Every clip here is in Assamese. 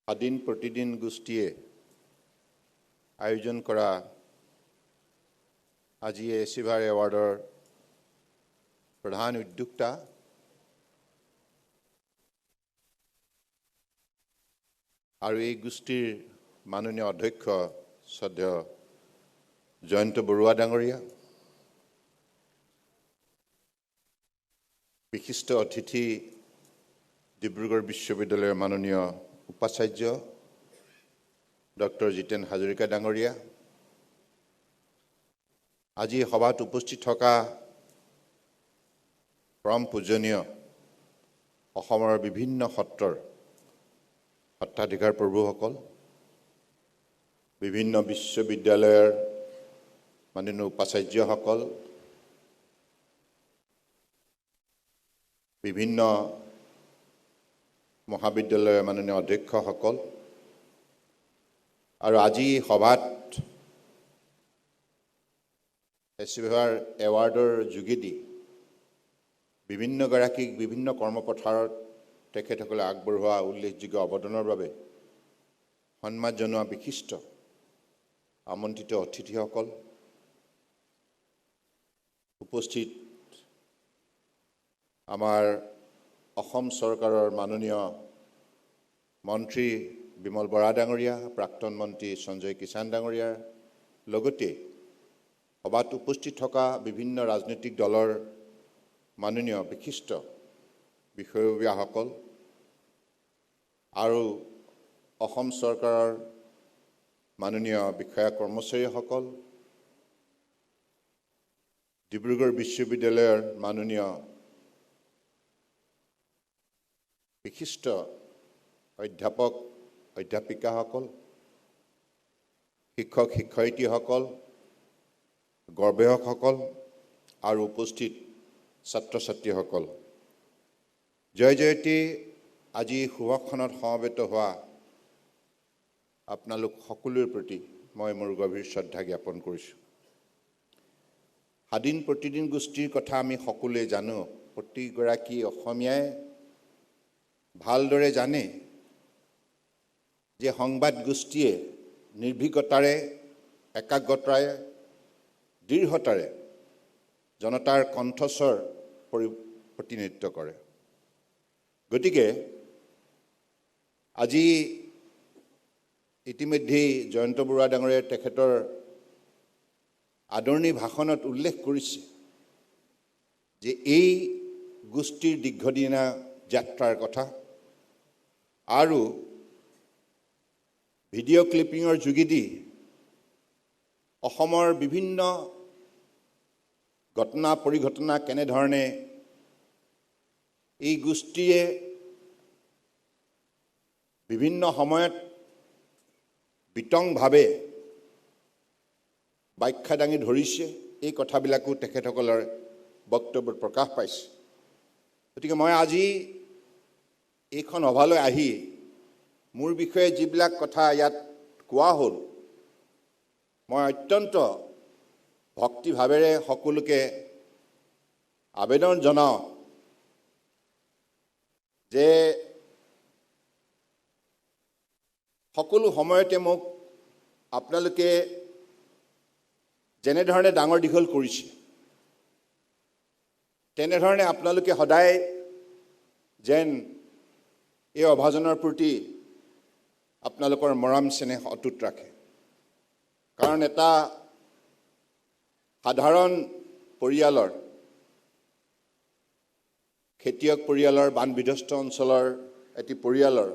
স্বাধীন প্ৰতিদিন গোষ্ঠীয়ে আয়োজন কৰা আজি এচিভাৰ এৱাৰ্ডৰ প্ৰধান উদ্যোক্তা আৰু এই গোষ্ঠীৰ মাননীয় অধ্যক্ষ শ্ৰদ্ধেয় জয়ন্ত বৰুৱা ডাঙৰীয়া, বিশিষ্ট অতিথি ডিব্ৰুগড় বিশ্ববিদ্যালয়ৰ মাননীয় উপাচাৰ্য ডক্টৰ জিতেন হাজৰিকা ডাঙৰীয়া, আজি সভাত উপস্থিত থকা পৰম পূজনীয় অসমৰ বিভিন্ন সত্ৰৰ সত্ৰাধিকাৰ প্ৰভুসকল, বিভিন্ন বিশ্ববিদ্যালয়ৰ মাননীয় উপাচাৰ্যসকল, বিভিন্ন মহাবিদ্যালয়ৰ মাননীয় অধ্যক্ষসকল আৰু আজি সভাত এচিভাৰ এৱাৰ্ডৰ যোগেদি বিভিন্নগৰাকীক বিভিন্ন কৰ্মপথাৰত তেখেতসকলে আগবঢ়োৱা উল্লেখযোগ্য অৱদানৰ বাবে সন্মান জনোৱা বিশিষ্ট আমন্ত্ৰিত অতিথিসকল, উপস্থিত আমাৰ অসম চৰকাৰৰ মাননীয় মন্ত্ৰী বিমল বৰা ডাঙৰীয়া, প্ৰাক্তন মন্ত্ৰী সঞ্জয় কিষাণ ডাঙৰীয়াৰ লগতে সভাত উপস্থিত থকা বিভিন্ন ৰাজনৈতিক দলৰ মাননীয় বিশিষ্ট বিষয়ববীয়াসকল আৰু অসম চৰকাৰৰ মাননীয় বিষয়া কৰ্মচাৰীসকল, ডিব্ৰুগড় বিশ্ববিদ্যালয়ৰ মাননীয় বিশিষ্ট অধ্যাপক অধ্যাপিকাসকল, শিক্ষক শিক্ষয়িত্ৰীসকল, গৱেষকসকল আৰু উপস্থিত ছাত্ৰ ছাত্ৰীসকল, জয় জয়তী আজি সুভাষখনত সমবেত হোৱা আপোনালোক সকলোৰে প্ৰতি মই মোৰ গভীৰ শ্ৰদ্ধা জ্ঞাপন কৰিছোঁ। স্বাধীন প্ৰতিদিন গোষ্ঠীৰ কথা আমি সকলোৱে জানো, প্ৰতিগৰাকী অসমীয়াই ভালদৰে জানে যে সংবাদ গোষ্ঠীয়ে নিৰ্ভীকতাৰে, একাগ্ৰতাৰে, দৃঢ়তাৰে জনতাৰ কণ্ঠস্বৰ প্ৰতিনিধিত্ব কৰে। গতিকে আজি ইতিমধ্যেই জয়ন্ত বৰুৱা ডাঙৰীয়াই তেখেতৰ আদৰণি ভাষণত উল্লেখ কৰিছে যে এই গোষ্ঠীৰ দীৰ্ঘদিনীয়া যাত্ৰাৰ কথা আৰু ভিডিঅ' ক্লিপিঙৰ যোগেদি অসমৰ বিভিন্ন ঘটনা পৰিঘটনা কেনেধৰণে এই গোষ্ঠীয়ে বিভিন্ন সময়ত বিতংভাৱে ব্যাখ্যা দাঙি ধৰিছে, এই কথাবিলাকো তেখেতসকলৰ বক্তব্যত প্ৰকাশ পাইছে। গতিকে মই আজি এইখন সভালৈ আহি মোৰ বিষয়ে যিবিলাক কথা ইয়াত কোৱা হ'ল, মই অত্যন্ত ভক্তিভাৱেৰে সকলোকে আবেদন জনাওঁ যে সকলো সময়তে মোক আপোনালোকে যেনেধৰণে ডাঙৰ দীঘল কৰিছে, তেনেধৰণে আপোনালোকে সদায় যেন এই অভাজনৰ প্ৰতি আপোনালোকৰ মৰম চেনেহ অটুট ৰাখে। কাৰণ এটা সাধাৰণ পৰিয়ালৰ, খেতিয়ক পৰিয়ালৰ, বান বিধ্বস্ত অঞ্চলৰ এটি পৰিয়ালৰ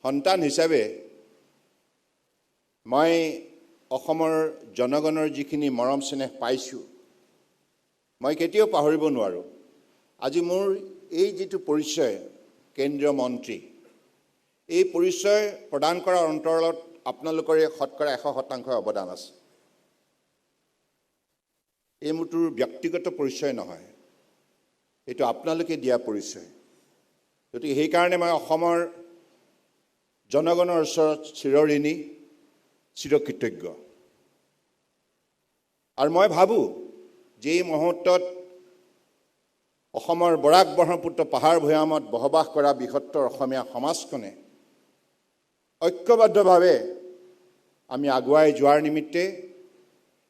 সন্তান হিচাপে মই অসমৰ জনগণৰ যিখিনি মৰম চেনেহ পাইছোঁ, মই কেতিয়াও পাহৰিব নোৱাৰোঁ। আজি মোৰ এই যিটো পৰিচয় কেন্দ্ৰীয় মন্ত্ৰী, এই পৰিচয় প্ৰদান কৰাৰ অন্তৰালত আপোনালোকৰে শতকৰা 100% অৱদান আছে। এই মোৰ ব্যক্তিগত পৰিচয় নহয়, এইটো আপোনালোকে দিয়া পৰিচয়। গতিকে সেইকাৰণে মই অসমৰ জনগণৰ ওচৰত চিৰঋণী, চিৰকৃতজ্ঞ। আৰু মই ভাবোঁ যে এই মুহূৰ্তত অসমৰ বৰাক ব্ৰহ্মপুত্ৰ পাহাৰ ভৈয়ামত বসবাস কৰা বৃহত্তৰ অসমীয়া সমাজখনে ঐক্যবদ্ধভাৱে আমি আগুৱাই যোৱাৰ নিমিত্তে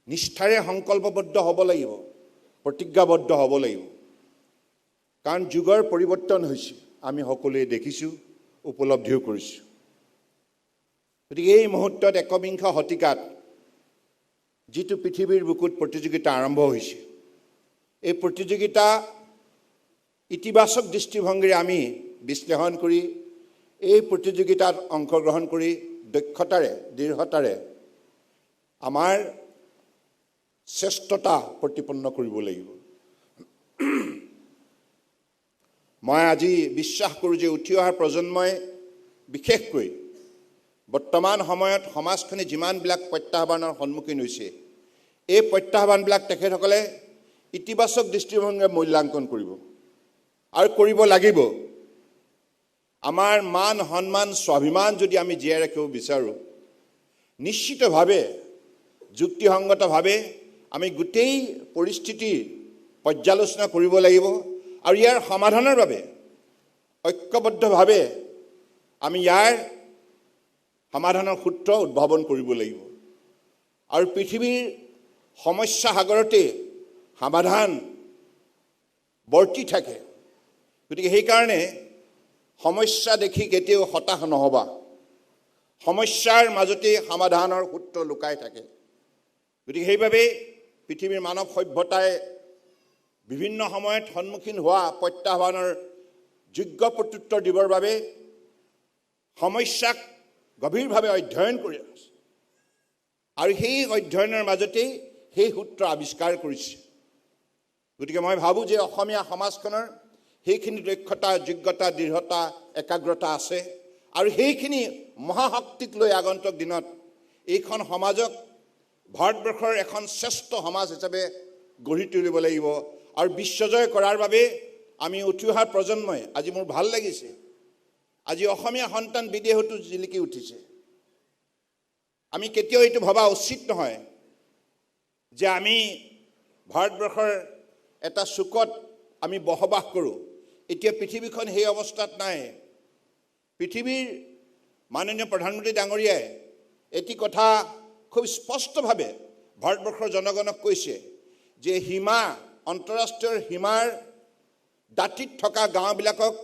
নিষ্ঠাৰে সংকল্পবদ্ধ হ'ব লাগিব, প্ৰতিজ্ঞাবদ্ধ হ'ব লাগিব। কাৰণ যুগৰ পৰিৱৰ্তন হৈছে, আমি সকলোৱে দেখিছোঁ, উপলব্ধিও কৰিছোঁ। গতিকে এই মুহূৰ্তত একবিংশ শতিকাত যিটো পৃথিৱীৰ বুকুত প্ৰতিযোগিতা আৰম্ভ হৈছে, এই প্ৰতিযোগিতা ইতিবাচক দৃষ্টিভংগীৰে আমি বিশ্লেষণ কৰি এই প্ৰতিযোগিতাত অংশগ্ৰহণ কৰি দক্ষতাৰে, দৃঢ়তাৰে আমাৰ শ্ৰেষ্ঠতা প্ৰতিপন্ন কৰিব লাগিব। মই আজি বিশ্বাস কৰোঁ যে উঠি অহা প্ৰজন্মই বিশেষকৈ বৰ্তমান সময়ত সমাজখনে যিমানবিলাক প্ৰত্যাহ্বানৰ সন্মুখীন হৈছে, এই প্ৰত্যাহ্বানবিলাক তেখেতসকলে ইতিবাচক দৃষ্টিভংগীৰে মূল্যাংকন কৰিব আৰু কৰিব লাগিব। আমাৰ মান, সন্মান, স্বাভিমান যদি আমি জীয়াই ৰাখিব বিচাৰোঁ, নিশ্চিতভাৱে যুক্তিসংগতভাৱে আমি গোটেই পৰিস্থিতি পৰ্যালোচনা কৰিব লাগিব আৰু ইয়াৰ সমাধানৰ বাবে ঐক্যবদ্ধভাৱে আমি ইয়াৰ সমাধানৰ সূত্ৰ উদ্ভাৱন কৰিব লাগিব। আৰু পৃথিৱীৰ সমস্যা সাগৰতে সমাধান বৰ্তি থাকে। গতিকে সেইকাৰণে সমস্যা দেখি কেতিয়াও হতাশ নহ'বা। সমস্যাৰ মাজতে সমাধানৰ সূত্ৰ লুকাই থাকে। গতিকে সেইবাবে পৃথিৱীৰ মানৱ সভ্যতাই বিভিন্ন সময়ত সন্মুখীন হোৱা প্ৰত্যাহ্বানৰ যোগ্য প্ৰত্যুত্তৰ দিবৰ বাবে সমস্যাক গভীৰভাৱে অধ্যয়ন কৰি আছে আৰু সেই অধ্যয়নৰ মাজতেই সেই সূত্ৰ আৱিষ্কাৰ কৰিছে। গতিকে মই ভাবোঁ যে অসমীয়া সমাজখনৰ সেইখিনি দক্ষতা, যোগ্যতা, দৃঢ়তা, একাগ্ৰতা আছে আৰু সেইখিনি মহাশক্তিক লৈ আগন্তুক দিনত এইখন সমাজক ভাৰতবৰ্ষৰ এখন শ্ৰেষ্ঠ সমাজ হিচাপে গঢ়ি তুলিব লাগিব। আৰু বিশ্বজয় কৰাৰ বাবে আমি উঠি অহা প্ৰজন্মই, আজি মোৰ ভাল লাগিছে, আজি অসমীয়া সন্তান বিদেশতো জিলিকি উঠিছে। আমি কেতিয়াও এইটো ভবা উচিত নহয় যে আমি ভাৰতবৰ্ষৰ এটা চুকত আমি বসবাস কৰোঁ। এতিয়া পৃথিৱীখন সেই অৱস্থাত নাই। পৃথিৱীৰ মাননীয় প্ৰধানমন্ত্ৰী ডাঙৰীয়াই এটি কথা খুব স্পষ্টভাৱে ভাৰতবৰ্ষৰ জনগণক কৈছে যে সীমা, আন্তঃৰাষ্ট্ৰীয় সীমাৰ দাঁতিত থকা গাঁওবিলাকক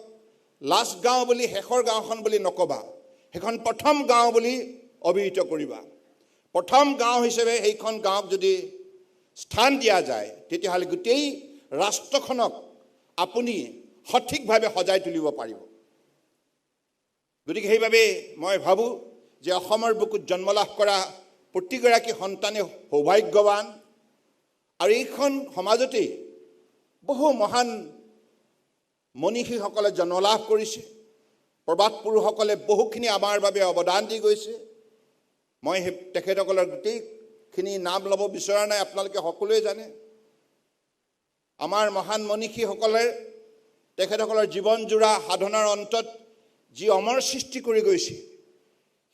লাষ্ট গাঁও বুলি, শেষৰ গাঁওখন বুলি নক'বা, সেইখন প্ৰথম গাঁও বুলি অভিহিত কৰিবা। প্ৰথম গাঁও হিচাপে সেইখন গাঁৱক যদি স্থান দিয়া যায়, তেতিয়াহ'লে গোটেই ৰাষ্ট্ৰখনক আপুনি সঠিকভাৱে সজাই তুলিব পাৰিব। গতিকে সেইবাবে মই ভাবোঁ যে অসমৰ বুকুত জন্ম লাভ কৰা প্ৰতিগৰাকী সন্তানে সৌভাগ্যৱান আৰু এইখন সমাজতেই বহু মহান মনীষীসকলে জন্ম লাভ কৰিছে। প্ৰবাদ পুৰুষসকলে বহুখিনি আমাৰ বাবে অৱদান দি গৈছে। মই তেখেতসকলৰ গোটেইখিনি নাম ল'ব বিচৰা নাই, আপোনালোকে সকলোৱে জানে। আমাৰ মহান মনীষীসকলে তেখেতসকলৰ জীৱনজোৰা সাধনাৰ অন্তত যি অমৰ সৃষ্টি কৰি গৈছে,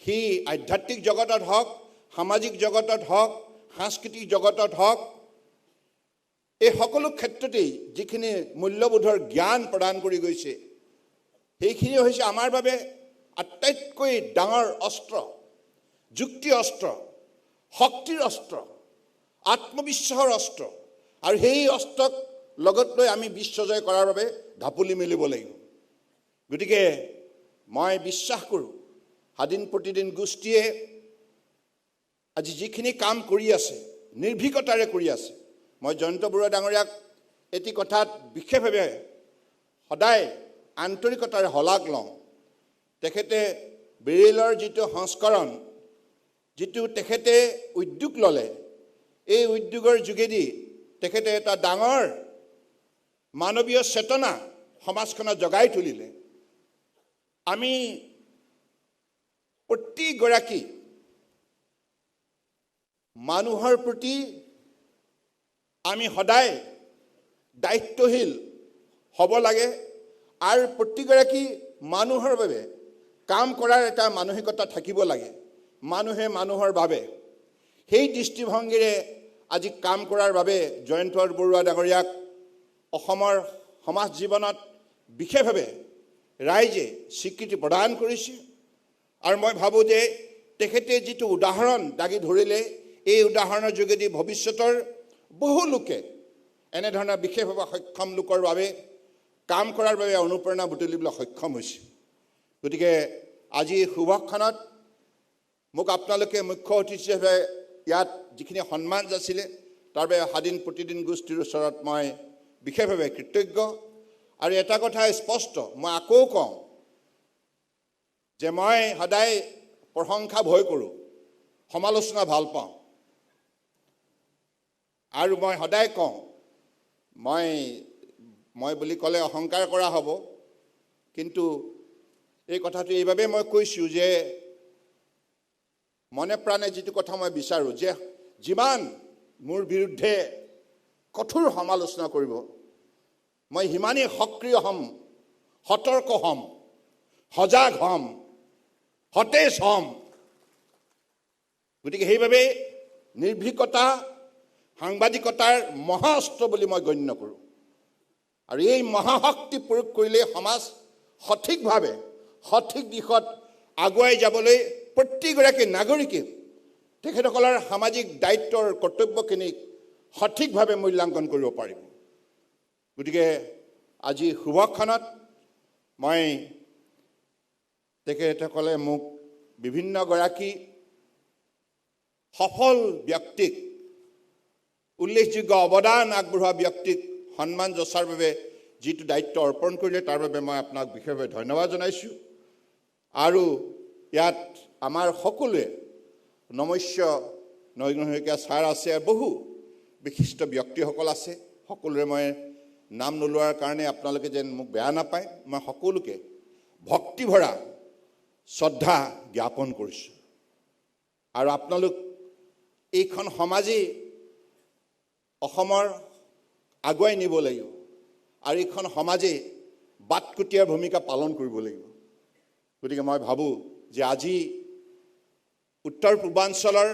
সি আধ্যাত্মিক জগতত হওক, সামাজিক জগতত হওক, সাংস্কৃতিক জগতত হওক, এই সকলো ক্ষেত্ৰতেই যিখিনি মূল্যবোধৰ জ্ঞান প্ৰদান কৰি গৈছে, সেইখিনি হৈছে আমাৰ বাবে আটাইতকৈ ডাঙৰ অস্ত্ৰ, যুক্তি অস্ত্ৰ, শক্তিৰ অস্ত্ৰ, আত্মবিশ্বাসৰ অস্ত্ৰ। আৰু সেই অস্ত্ৰক লগত লৈ আমি বিশ্বজয় কৰাৰ বাবে ঢাপলি মেলিব লাগিব। গতিকে মই বিশ্বাস কৰোঁ স্বাধীন প্ৰতিদিন গোষ্ঠীয়ে আজি যিখিনি কাম কৰি আছে, নিৰ্ভীকতাৰে কৰি আছে। মই জয়ন্ত বৰুৱা ডাঙৰীয়াক এটি কথাত বিশেষভাৱে সদায় আন্তৰিকতাৰে শলাগ লওঁ। তেখেতে বেৰেলৰ যিটো সংস্কৰণ, যিটো তেখেতে উদ্যোগ ল'লে, এই উদ্যোগৰ যোগেদি তেখেতে এটা ডাঙৰ মানৱীয় চেতনা সমাজখনত জগাই তুলিলে। আমি প্ৰতিগৰাকী মানুহৰ প্ৰতি আমি সদায় দায়িত্বশীল হ'ব লাগে আৰু প্ৰতিগৰাকী মানুহৰ বাবে কাম কৰাৰ এটা মানসিকতা থাকিব লাগে। মানুহে মানুহৰ বাবে সেই দৃষ্টিভংগীৰে আজি কাম কৰাৰ বাবে জয়ন্ত বৰুৱা ডাঙৰীয়াক অসমৰ সমাজ জীৱনত বিশেষভাৱে ৰাইজে স্বীকৃতি প্ৰদান কৰিছে আৰু মই ভাবোঁ যে তেখেতে যিটো উদাহৰণ দাঙি ধৰিলে এই উদাহৰণৰ যোগেদি ভৱিষ্যতৰ বহু লোকে এনেধৰণৰ বিশেষভাৱে সক্ষম লোকৰ বাবে কাম কৰাৰ বাবে অনুপ্ৰেৰণা বুটলিবলৈ সক্ষম হৈছে। গতিকে আজি শুভক্ষণত মোক আপোনালোকে মুখ্য অতিথি হিচাপে ইয়াত যিখিনি সন্মান যাচিলে তাৰ বাবে স্বাধীন প্ৰতিদিন গোষ্ঠীৰ ওচৰত মই বিশেষভাৱে কৃতজ্ঞ। আৰু এটা কথা স্পষ্ট, মই আকৌ কওঁ যে মই সদায় প্ৰশংসা ভয় কৰোঁ, সমালোচনা ভাল পাওঁ। আৰু মই সদায় কওঁ, মই বুলি ক'লে অহংকাৰ কৰা হ'ব, কিন্তু এই কথাটো এইবাবে মই কৈছোঁ যে মনে প্ৰাণে যিটো কথা মই বিচাৰোঁ যে যিমান মোৰ বিৰুদ্ধে কঠোৰ সমালোচনা কৰিব, মই সিমানেই সক্ৰিয় হ'ম, সতৰ্ক হ'ম, সজাগ হ'ম, সতেজ হ'ম। গতিকে সেইবাবে নিৰ্ভীকতা সাংবাদিকতাৰ মহাস্ত্ৰ বুলি মই গণ্য কৰোঁ। আৰু এই মহাশক্তি প্ৰয়োগ কৰিলে সমাজ সঠিকভাৱে সঠিক দিশত আগুৱাই যাবলৈ প্ৰত্যেকগৰাকী নাগৰিকে তেখেতসকলৰ সামাজিক দায়িত্বৰ কৰ্তব্যখিনিক সঠিকভাৱে মূল্যাংকন কৰিব পাৰিব। গতিকে আজি শুভক্ষণত মই তেখেতসকলে মোক বিভিন্নগৰাকী সফল ব্যক্তিক, উল্লেখযোগ্য অৱদান আগবঢ়োৱা ব্যক্তিক সন্মান যচাৰ বাবে যিটো দায়িত্ব অৰ্পণ কৰিলে তাৰ বাবে মই আপোনাক বিশেষভাৱে ধন্যবাদ জনাইছোঁ। আৰু ইয়াত আমাৰ সকলোৱে নমস্য নৰেন্দ্ৰ শইকীয়া ছাৰ আছে, বহু বিশিষ্ট ব্যক্তিসকল আছে। সকলোৰে মই নাম নোলোৱাৰ কাৰণে আপোনালোকে যেন মোক বেয়া নাপায়, মই সকলোকে ভক্তিভৰা শ্ৰদ্ধা জ্ঞাপন কৰিছোঁ। আৰু আপোনালোক এইখন সমাজেই অসমৰ আগুৱাই নিব লাগিব আৰু এইখন সমাজে বাটকটীয়াৰ ভূমিকা পালন কৰিব লাগিব। গতিকে মই ভাবোঁ যে আজি উত্তৰ পূৰ্বাঞ্চলৰ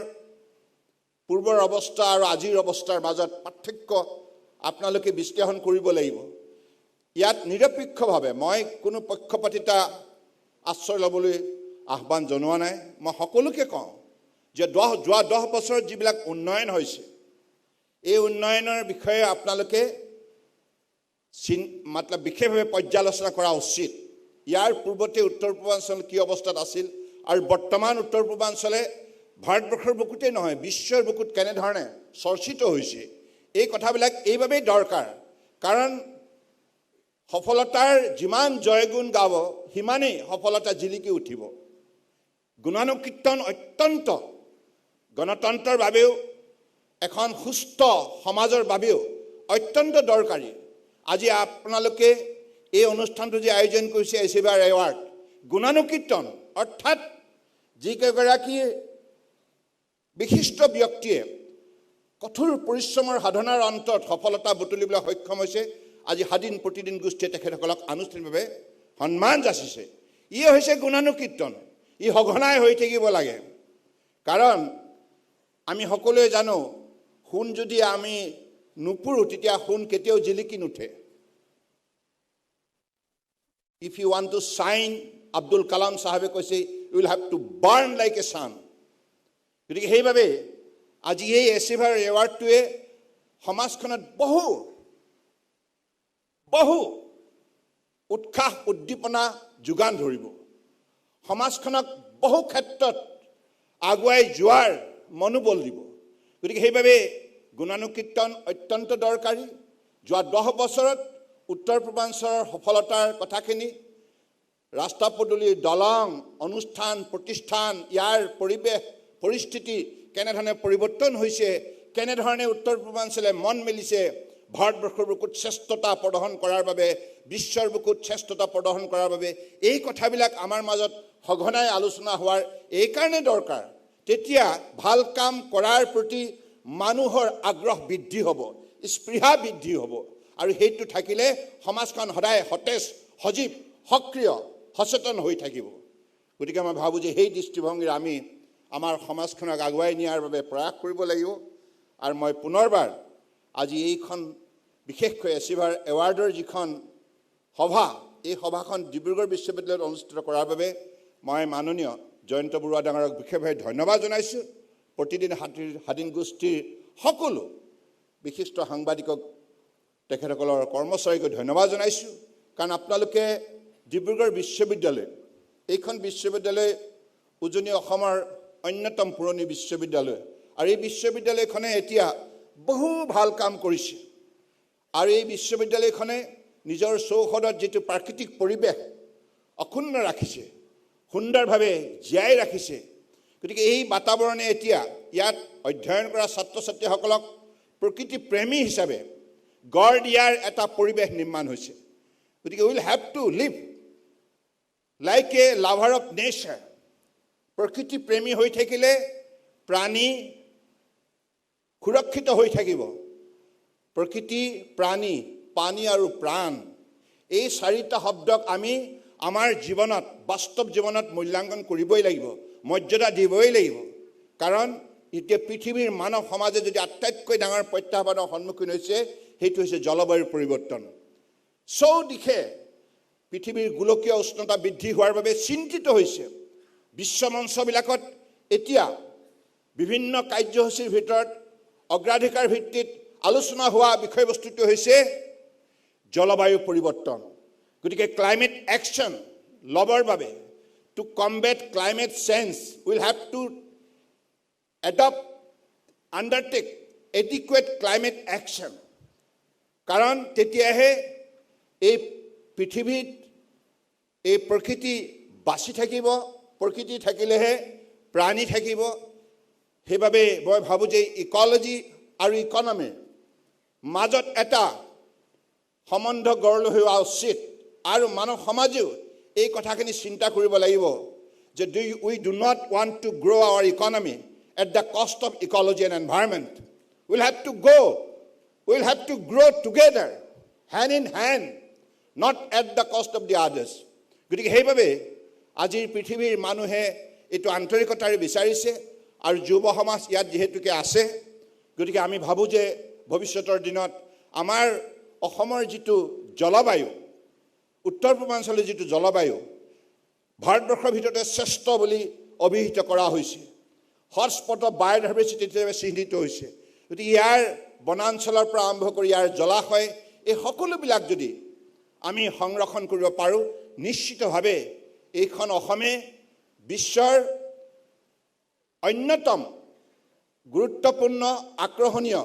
পূৰ্বৰ অৱস্থা আৰু আজিৰ অৱস্থাৰ মাজত পাৰ্থক্য আপোনালোকে বিশ্লেষণ কৰিব লাগিব। ইয়াত নিৰপেক্ষভাৱে মই কোনো পক্ষপাতিতা আশ্ৰয় ল'বলৈ আহ্বান জনোৱা নাই। মই সকলোকে কওঁ যে যোৱা 10 বছৰত যিবিলাক উন্নয়ন হৈছে, এই উন্নয়নৰ বিষয়ে আপোনালোকে বিশেষভাৱে পৰ্যালোচনা কৰা উচিত। ইয়াৰ পূৰ্বতে উত্তৰ পূৰ্বাঞ্চল কি অৱস্থাত আছিল আৰু বৰ্তমান উত্তৰ পূৰ্বাঞ্চলে ভাৰতবৰ্ষৰ বুকুতেই নহয় বিশ্বৰ বুকুত কেনেধৰণে চৰ্চিত হৈছে, এই কথাবিলাক এইবাবেই দৰকাৰ। কাৰণ সফলতাৰ যিমান জয়গুণ গাব সিমানেই সফলতা জিলিকি উঠিব। গুণানুকীৰ্তন অত্যন্ত গণতন্ত্ৰৰ বাবেও, এখন সুস্থ সমাজৰ বাবেও অত্যন্ত দৰকাৰী। আজি আপোনালোকে এই অনুষ্ঠানটো যে আয়োজন কৰিছে এচিভাৰ এৱাৰ্ড, গুণানুকীৰ্তন অৰ্থাৎ যিকেইগৰাকী বিশিষ্ট ব্যক্তিয়ে কঠোৰ পৰিশ্ৰমৰ সাধনাৰ অন্তত সফলতা বুটলিবলৈ সক্ষম হৈছে, আজি স্বাধীন প্ৰতিদিন গোষ্ঠীয়ে তেখেতসকলক আনুষ্ঠানিকভাৱে সন্মান যাচিছে। ই হৈছে গুণানুকীৰ্তন, ই সঘনাই হৈ থাকিব লাগে। কাৰণ আমি সকলোৱে জানো, সোণ যদি আমি নুপুৰোঁ তেতিয়া সোণ কেতিয়াও জিলিকি নুঠে। If you want to shine, Abdul Kalam চাহাবে কৈছে, you will have to burn like a sun. গতিকে সেইবাবে আজি এই এচিভাৰ এৱাৰ্ডটোৱে সমাজখনত বহু উৎসাহ উদ্দীপনা যোগান ধৰিব, সমাজখনক বহু ক্ষেত্ৰত আগুৱাই যোৱাৰ মনোবল দিব। গতিকে সেইবাবে গুণানুকীৰ্তন অত্যন্ত দৰকাৰী। যোৱা 10 বছৰত উত্তৰ পূৰ্বাঞ্চলৰ সফলতাৰ কথাখিনি, ৰাস্তা পদূলি, দলং, অনুষ্ঠান প্ৰতিষ্ঠান, ইয়াৰ পৰিৱেশ পৰিস্থিতি কেনেধৰণে পৰিৱৰ্তন হৈছে, কেনেধৰণে উত্তৰ পূৰ্বাঞ্চলে মন মেলিছে ভাৰতবৰ্ষৰ বুকুত শ্ৰেষ্ঠতা প্ৰদৰ্শন কৰাৰ বাবে, বিশ্বৰ বুকুত শ্ৰেষ্ঠতা প্ৰদৰ্শন কৰাৰ বাবে, এই কথাবিলাক আমাৰ মাজত সঘনাই আলোচনা হোৱাৰ এইকাৰণে দৰকাৰ। তেতিয়া ভাল কাম কৰাৰ প্ৰতি মানুহৰ আগ্ৰহ বৃদ্ধি হ'ব, স্পৃহা বৃদ্ধি হ'ব। আৰু সেইটো থাকিলে সমাজখন সদায় সতেজ, সজীৱ, সক্ৰিয়, সচেতন হৈ থাকিব। গতিকে মই ভাবোঁ যে সেই দৃষ্টিভংগীৰে আমি আমাৰ সমাজখনক আগুৱাই নিয়াৰ বাবে প্ৰয়াস কৰিব লাগিব। আৰু মই পুনৰবাৰ আজি এইখন বিশেষকৈ এচিভাৰ এৱাৰ্ডৰ যিখন সভা, এই সভাখন ডিব্ৰুগড় বিশ্ববিদ্যালয়ত অনুষ্ঠিত কৰাৰ বাবে মই মাননীয় জয়ন্ত বৰুৱা ডাঙৰক বিশেষভাৱে ধন্যবাদ জনাইছোঁ। প্ৰতিদিন স্বাধীন গোষ্ঠীৰ সকলো বিশিষ্ট সাংবাদিকক তেখেতসকলৰ কৰ্মচাৰীক ধন্যবাদ জনাইছোঁ। কাৰণ আপোনালোকে ডিব্ৰুগড় বিশ্ববিদ্যালয়, এইখন বিশ্ববিদ্যালয় উজনি অসমৰ অন্যতম পুৰণি বিশ্ববিদ্যালয়, আৰু এই বিশ্ববিদ্যালয়খনে এতিয়া বহু ভাল কাম কৰিছে। আৰু এই বিশ্ববিদ্যালয়খনে নিজৰ চৌহদত যিটো প্ৰাকৃতিক পৰিৱেশ অক্ষুণ্ণ ৰাখিছে, সুন্দৰভাৱে জীয়াই ৰাখিছে। গতিকে এই বাতাবৰণে এতিয়া ইয়াত অধ্যয়ন কৰা ছাত্ৰ ছাত্ৰীসকলক প্ৰকৃতি প্ৰেমী হিচাপে গঢ় দিয়াৰ এটা পৰিৱেশ নিৰ্মাণ হৈছে। গতিকে will have to live like a lover of nature. প্ৰকৃতি প্ৰেমী হৈ থাকিলে প্ৰাণী সুৰক্ষিত হৈ থাকিব। প্ৰকৃতি, প্ৰাণী, পানী আৰু প্ৰাণ, এই চাৰিটা শব্দক আমি আমাৰ জীৱনত, বাস্তৱ জীৱনত মূল্যাংকন কৰিবই লাগিব, মৰ্যাদা দিবই লাগিব। কাৰণ এতিয়া পৃথিৱীৰ মানৱ সমাজে যদি আটাইতকৈ ডাঙৰ প্ৰত্যাহ্বানৰ সন্মুখীন হৈছে, সেইটো হৈছে জলবায়ুৰ পৰিৱৰ্তন। চৌদিশে পৃথিৱীৰ গোলকীয় উষ্ণতা বৃদ্ধি হোৱাৰ বাবে চিন্তিত হৈছে। বিশ্ব মঞ্চবিলাকত এতিয়া বিভিন্ন কাৰ্যসূচীৰ ভিতৰত অগ্ৰাধিকাৰ ভিত্তিত আলোচনা হোৱা বিষয়বস্তুটো হৈছে জলবায়ু পৰিৱৰ্তন। গতিকে ক্লাইমেট একশ্যন ল'বৰ বাবে, to combat climate change, will have to undertake adequate climate action. কাৰণ তেতিয়াহে এই পৃথিৱীত এই প্ৰকৃতি বাচি থাকিব, প্ৰকৃতি থাকিলেহে প্ৰাণী থাকিব। সেইবাবে মই ভাবোঁ যে ইক'লজি আৰু ইকনমিৰ মাজত এটা সম্বন্ধ গঢ় লৈ হোৱা উচিত। আৰু মানৱ সমাজেও এই কথাখিনি চিন্তা কৰিব লাগিব যে we do not want to grow' our economy at the cost of ecology and environment. Will have to will have to grow' together, hand in hand, not at the cost of the others. গতিকে সেইবাবে আজিৰ পৃথিৱীৰ মানুহে এইটো আন্তৰিকতাৰে বিচাৰিছে, আৰু যুৱ সমাজ ইয়াত যিহেতুকে আছে। গতিকে আমি ভাবোঁ যে ভৱিষ্যতৰ দিনত আমাৰ অসমৰ যিটো জলবায়ু, উত্তৰ পূৰ্বাঞ্চলৰ যিটো জলবায়ু ভাৰতবৰ্ষৰ ভিতৰতে শ্ৰেষ্ঠ বুলি অভিহিত কৰা হৈছে। হটস্পট অফ বায়'ডাইভাৰ্চিটি হিচাপে চিহ্নিত হৈছে। গতিকে ইয়াৰ বনাঞ্চলৰ পৰা আৰম্ভ কৰি ইয়াৰ জলাশয়, এই সকলোবিলাক যদি আমি সংৰক্ষণ কৰিব পাৰোঁ, নিশ্চিতভাৱে এইখন অসমে বিশ্বৰ অন্যতম গুৰুত্বপূৰ্ণ আকৰ্ষণীয়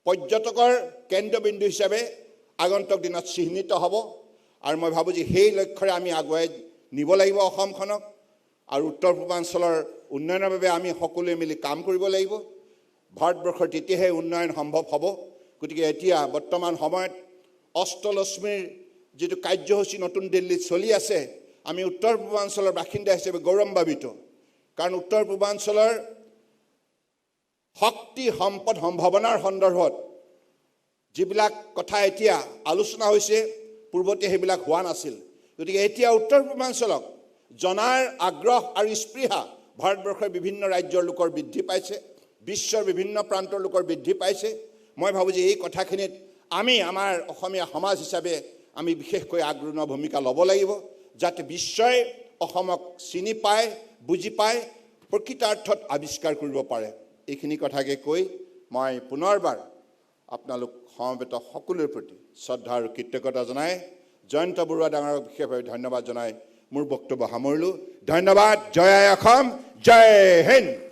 পৰ্যটকৰ কেন্দ্ৰবিন্দু হিচাপে আগন্তুক দিনত চিহ্নিত হ'ব। আৰু মই ভাবোঁ যে সেই লক্ষ্যৰে আমি আগুৱাই নিব লাগিব অসমখনক, আৰু উত্তৰ পূৰ্বাঞ্চলৰ উন্নয়নৰ বাবে আমি সকলোৱে মিলি কাম কৰিব লাগিব। ভাৰতবৰ্ষৰ তেতিয়াহে উন্নয়ন সম্ভৱ হ'ব। গতিকে এতিয়া বৰ্তমান সময়ত অষ্টলক্ষ্মীৰ যিটো কাৰ্যসূচী নতুন দিল্লীত চলি আছে, আমি উত্তৰ পূৰ্বাঞ্চলৰ বাসিন্দা হিচাপে গৌৰৱান্বিত। কাৰণ উত্তৰ পূৰ্বাঞ্চলৰ শক্তি, সম্পদ, সম্ভাৱনাৰ সন্দৰ্ভত যিবিলাক কথা এতিয়া আলোচনা হৈছে, পূৰ্বতে সেইবিলাক হোৱা নাছিল। গতিকে এতিয়া উত্তৰ পূৰ্বাঞ্চলক জনাৰ আগ্ৰহ আৰু স্পৃহা ভাৰতবৰ্ষৰ বিভিন্ন ৰাজ্যৰ লোকৰ বৃদ্ধি পাইছে, বিশ্বৰ বিভিন্ন প্ৰান্তৰ লোকৰ বৃদ্ধি পাইছে। মই ভাবোঁ যে এই কথাখিনিত আমি আমাৰ অসমীয়া সমাজ হিচাপে আমি বিশেষকৈ আগ্ৰহী ভূমিকা ল'ব লাগিব, যাতে বিশ্বই অসমক চিনি পায়, বুজি পায়, প্ৰকৃতাৰ্থত আৱিষ্কাৰ কৰিব পাৰে। এইখিনি কথাকে কৈ মই পুনৰবাৰ আপোনালোক সমবেত সকলোৰে প্ৰতি শ্ৰদ্ধা আৰু কৃতজ্ঞতা জনাই জয়ন্ত বৰুৱা ডাঙৰক বিশেষভাৱে ধন্যবাদ জনাই মোৰ বক্তব্য সামৰিলোঁ। ধন্যবাদ। জয় আই অসম, জয় হিন্দ।